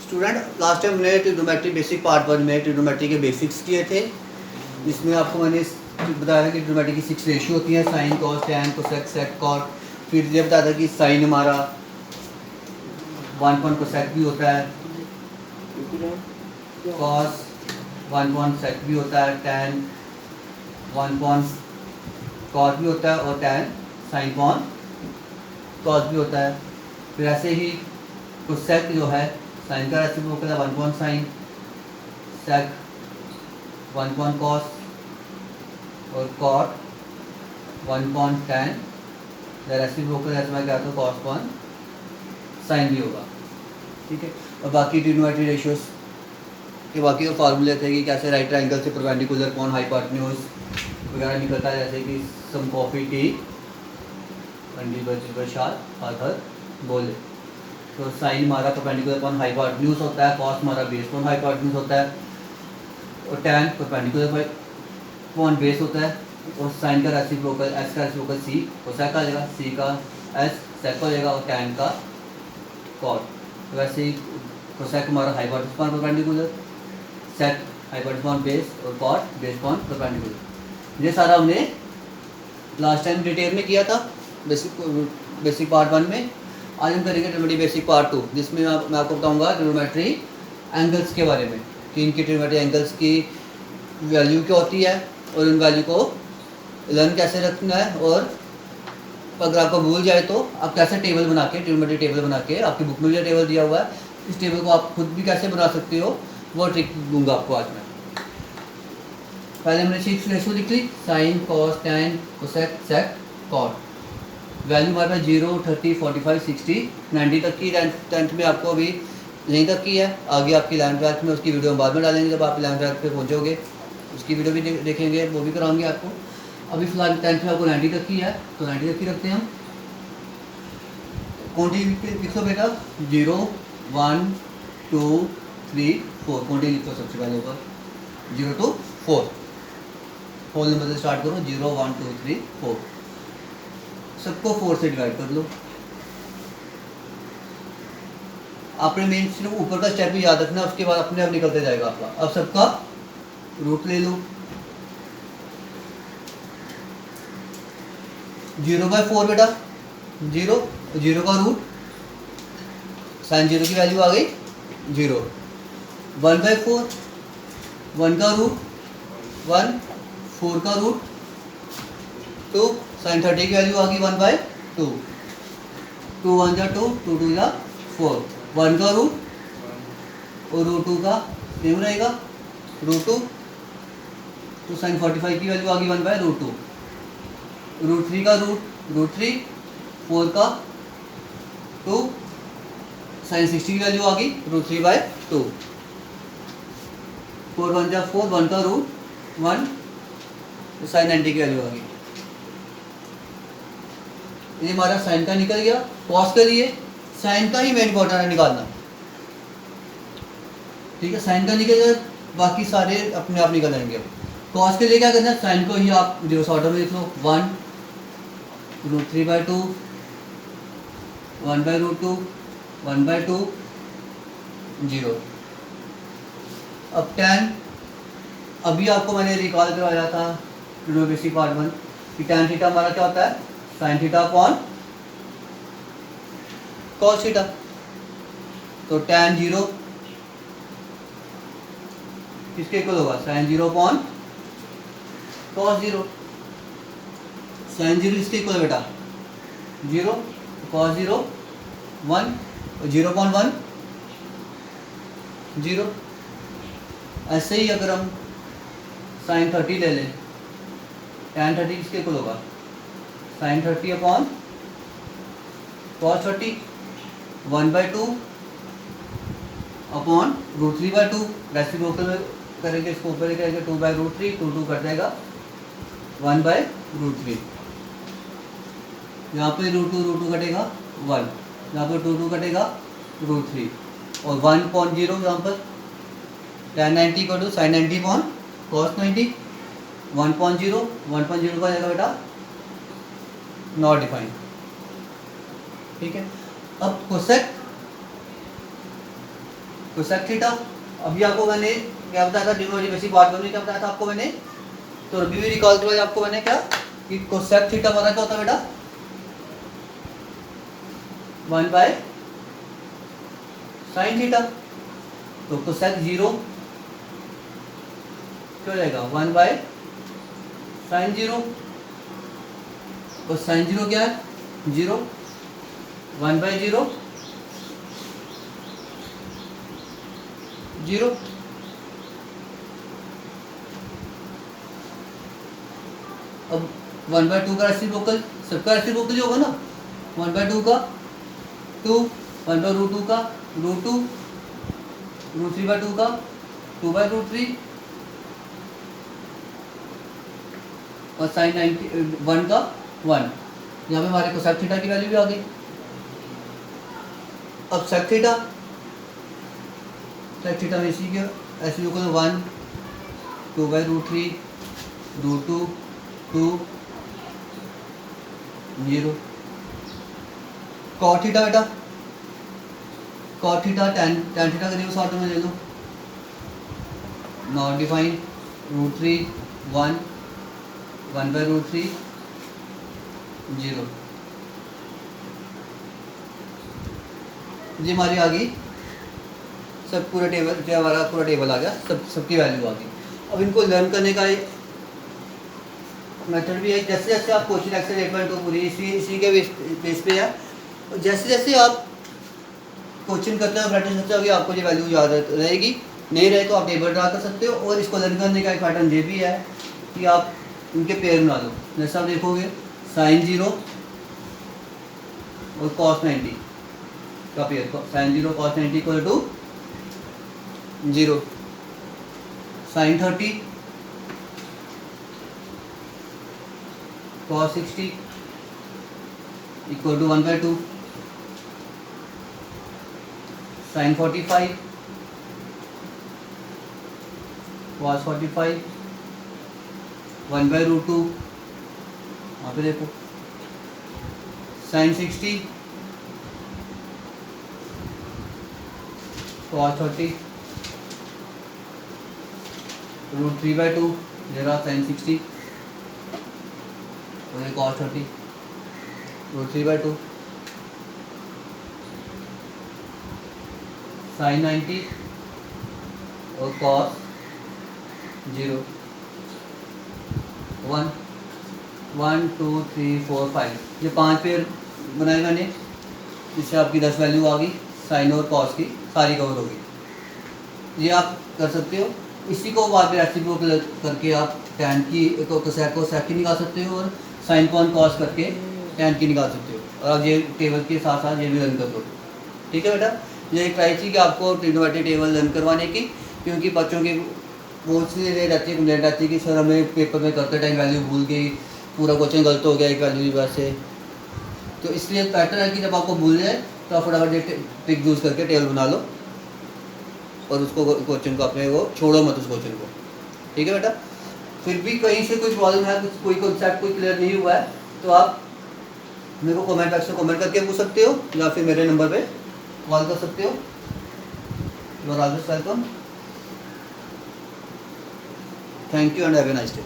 Student last time हमने trigonometry basic part 1 में trigonometry के बेसिक्स किए थे, जिसमें आपको मैंने बताया था कि ट्रिग्नोमेट्री की 6 रेशियो होती हैं, sine cos tan cosec sec cot. फिर ये बताया था कि साइन हमारा 1 पॉइंट कोसेक भी होता है, कॉस 1 पॉइंट सेक भी होता है, टैन 1 पॉइंट कॉस भी होता है और टैन साइन पॉइंट कॉस भी होता है। फिर ऐसे ही कोसेक जो है साइन का रेसिप्रोकल है 1 पॉइंट साइन, सेक 1 पॉइंट कॉस और कॉट 1 पॉइंट टैन। रेसिप्रोकल है मैं कहता हूँ कॉस पॉइंट साइन भी होगा, ठीक है। और बाकी ट्रिग्नोमेट्री रेशियोज के बाकी जो फार्मूले थे कि कैसे राइट ट्रायंगल से परपेंडिकुलर कौन हाइपोटेन्यूज वगैरह निकलता है, जैसे कि सम कॉफी टी आधर बोले। तो साइन हमारा परपेंडिकुलर कौन हाइपोटेन्यूज होता है, कॉस हमारा बेस कौन हाइपोटेन्यूज होता है और टैन परपेंडिकुलर कौन बेस होता है। और साइन का रेसिप्रोकल एस का रेसिप्रोकल सी कोसेक आ जाएगा, सी का एस सेक हो जाएगा और टैन का कॉट। तो वैसे ही कोसेक हमारा हाइपोटेन्यूज कौन परपेंडिकुलर, सेक हाइपोटेन्यूज कौन बेस और कॉट बेस कौन परपेंडिकुलर। ये सारा हमने लास्ट टाइम डिटेल में किया था बेसिक पार्ट 1 में। आज हम करेंगे ट्रिग्नोमेट्री बेसिक पार्ट 2, जिसमें मैं आपको बताऊंगा ट्रिग्नोमेट्री एंगल्स के बारे में कि इनकी ट्रिग्नोमेट्री एंगल्स की वैल्यू क्या होती है और उन वैल्यू को लर्न कैसे रखना है। और अगर आपको भूल जाए तो आप कैसे टेबल बना के ट्रिग्नोमेट्री टेबल बना के, आपकी बुक में भी टेबल दिया हुआ है, इस टेबल को आप खुद भी कैसे बना सकते हो वो ट्रिक दूंगा आपको आज मैं। पहले हमने 6 रेशियो लिख ली, sine cos tan cosec sec cot. Value हमारे पास 0 30 45 60 90 तक की। 10th में आपको अभी यहीं तक की है, आगे आपकी 11th में उसकी वीडियो हम बाद में डालेंगे। जब आप 11th पे पहुँचोगे उसकी वीडियो भी देखेंगे, वो भी कराएंगे आपको। अभी फिलहाल 10th में आपको 90 तक की है, तो 90 तक की रखते हैं हम। क्वांटिटी लिख लो बेटा, 0 1 2 3 4 क्वांटिटी लिख लो सबसे पहले ऊपर 0 to 4। होल नंबर से स्टार्ट करो, 0 1 2 3 4। सबको 4 से डिवाइड कर लो। आपने मेन सिर्फ ऊपर का स्टेप भी याद रखना, उसके बाद अपने आप निकलते जाएगा आपका। अब सबका रूट ले लो, 0/4 बेटा, 0 का रूट, साइन 0 की वैल्यू आ गई 0। 1/4 1 का रूट 1, 4 का रूट 2, साइन 30 की वैल्यू आ गई 1/2। 2 1 जा 2, 2 2 जा 4। 1 का रूट और रूट 2 का सेम रहेगा रूट 2, तो साइन 45 की वैल्यू आ गई 1/√2। रूट 3 का रूट 3, 4 का 2, साइन 60 की वैल्यू आ गई √3/2। 4 1 जा 4, 1 का रूट 1, तो साइन 90 की वैल्यू आ गई। ये हमारा साइन का निकल गया। कॉस के लिए साइन का ही मेन इंपॉर्टेंट है निकालना, ठीक है। साइन का निकल गया, बाकी सारे अपने आप निकल जाएंगे। कॉस के लिए क्या करना है, साइन को ही आप रिवर्स ऑर्डर में लिख लो, 1 √3/2, 1/√2, 1/2, 0। अब टैन, अभी आपको मैंने रिकॉल करवाया था बेसिक पार्ट 1 कि टैन थीटा हमारा क्या होता है, sine theta upon cos theta. तो टैन 0 किसके इक्वल होगा, साइन 0 अपॉन कॉस 0। साइन 0 किसके इक्वल बेटा 0, कॉस 0 1 और 0/1 0। ऐसे ही अगर हम साइन 30 ले लें, टैन 30 किसके इक्वल होगा, sine 30 upon cos 30, 1/2 upon √3/2। Reciprocal करेंगे, इसको ऊपर करेंगे 2/√3, 2 2 कट जाएगा 1/√3। यहाँ पे √2 कटेगा 1, यहाँ पर 2 2 कटेगा √3 और 1/0 यहाँ पर tan 90 को टू साइन 90 अपॉन cos 90। 1/0 1/0 का जाएगा बेटा नॉट डिफाइंड, ठीक है। अब कोसेक कोसेक थीटा। अभी आपको मैंने क्या बताया था, डिनोमिनेटर बेसिक पार्ट में क्या बताया था आपको मैंने, तो अभी भी रिकॉल करवाया आपको मैंने क्या कि कोसेक थीटा पता क्या होता है बेटा, 1 बाय साइन थीटा। तो कोसेक 0 क्या हो जाएगा, 1 बाय साइन 0, और साइन 0 क्या है, 0, 1 बाय 0, 0। अब 1/2 का रेसिप्रोकल, सबका रेसिप्रोकल जो होगा ना, 1/2 का 2, 1/√2 का √2, √3/2 का 2/√3, और साइन 1 का 1। यहाँ पे हमारे कोसेक थीटा की वैल्यू भी आ गई। अब सेक थीटा में इसी के ऐसे इक्वल 1, 2/√3, √2, 2, 0। कॉट थीटा बेटा, कॉट थीटा tan थीटा करिए शॉर्ट में ले लो, नॉट डिफाइंड, √3, 1, 1/√3, 0। ये हमारी आ गई सब पूरा टेबल, जो हमारा पूरा टेबल आ गया, सबकी वैल्यू आ गई। अब इनको लर्न करने का एक मेथड भी है, जैसे जैसे आप क्वेश्चन एक्सरसाइज 8.2 पूरी इसी के बेस पे है, और जैसे जैसे आप क्वेश्चन करते हो प्रैक्टिस करते हो, आपको ये वैल्यू याद रहेगी, नहीं रहे तो आप टेबल ड्रा कर सकते हो। और इसको लर्न करने का एक पैटर्न ये भी है कि आप इनके पेयर बना लो। जैसे आप देखोगे साइन 0 और कॉस 90 का pair, sine 0 cos 90 equal to 0, sine 30 cos 60 equal to 1/2, sine 45 cos 45 1/√2। यहाँ पे देखो साइन 60 cos 30 √3/2, जरा साइन 60 और ये cos 30 √3/2, साइन 90 और cos 0, 1, 1, 2, 3, 4, 5, ये 5 पेयर बनाए मैंने, इससे आपकी 10 वैल्यू आ गई, साइन और कॉस की सारी कवर होगी। ये आप कर सकते हो। इसी को बाद में रेसिप्रोकल करके आप टैन की कोसेक की निकाल सकते हो, और साइन कॉन कॉस करके टैन की निकाल सकते हो, और आप ये टेबल के साथ साथ ये भी रन कर दो। ठीक है बेटा, ये एक ट्राई थी कि आपको ट्रिग्नोमेट्री टेबल रन करवाने की, क्योंकि बच्चों की बहुत सी रहती है, कंप्लेंट आती है कि सर हमें पेपर में करते टाइम वैल्यू भूल गई, पूरा क्वेश्चन गलत हो गया एक वैल्यू की वजह से। तो इसलिए बेटर है कि जब आपको भूल जाए तो आप फटाफट ट्रिक यूज़ करके टेबल बना लो, और उसको क्वेश्चन को अपने वो छोड़ो मत उस क्वेश्चन को। ठीक है बेटा, फिर भी कहीं से कोई प्रॉब्लम है, कुछ कोई कॉन्सेप्ट कोई क्लियर नहीं हुआ है, तो आप मेरे को कमेंट बॉक्स में कमेंट करके पूछ सकते हो, या फिर मेरे नंबर पे कॉल कर सकते हो। You are always welcome. Thank you and have a nice day.